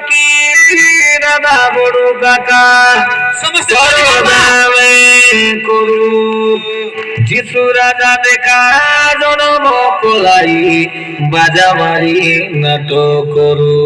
কি দাদা বড় কাকা করু যিশু রাজা দেখা জনম কলাই বাজাবাড়ি নাটক করু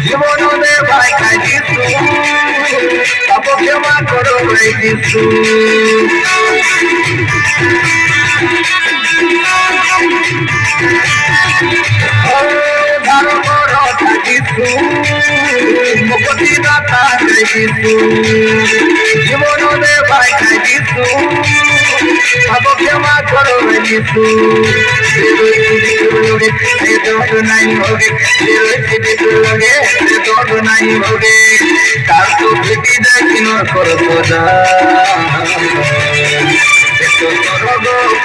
জীবন ভাই খাই দিছু তব ক্ষমা করো দিছু ধার করো থাকিছু মুক্তি দাতা দিছু জীবন ভাই খাই দিছু তব ক্ষমা করো দিছু নাই হোগে নাই হোগে তার তো ভেটি দেখিন করবদা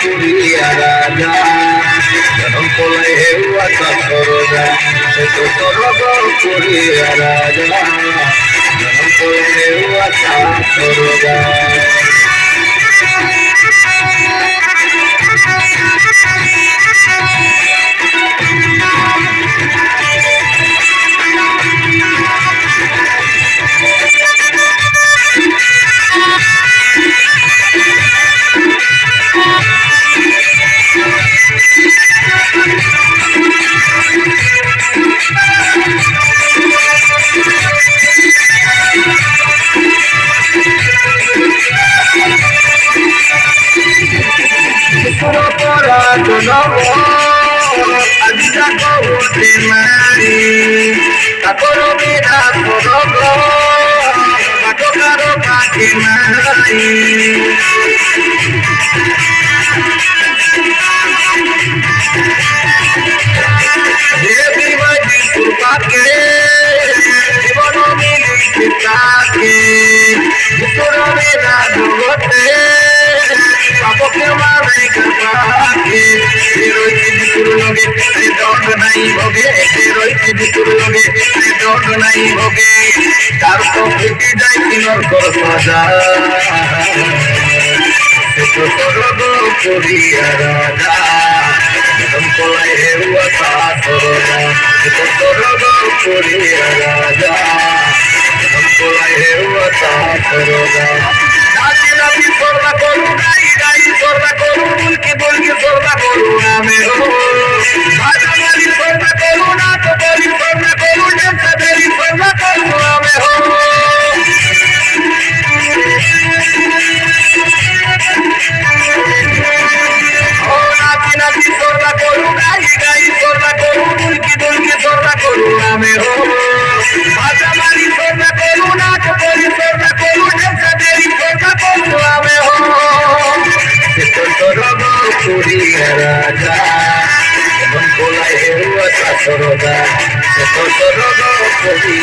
পুরিয়া রাজা পলাই হেউয়া সরদা পুরিয়া রাজা পলাই হেউয়া সরদা তার তো ফেটে যায় কিনর করবদা পুরিয়া রাজা পলাই হেউয়া সরদা পুরিয়া রাজা পলাই হেউয়া সরদা নাচি নাচি সরদা করু গাই গাই সরদা করু বলকি বলকি সরদা করু নামে হো ভাজামারি সরদা করু না তো বলি সরদা করু ডেমটা বেরি সরদা করু নামে হো নাচি নাচি সরদা সরদা সরদ কবি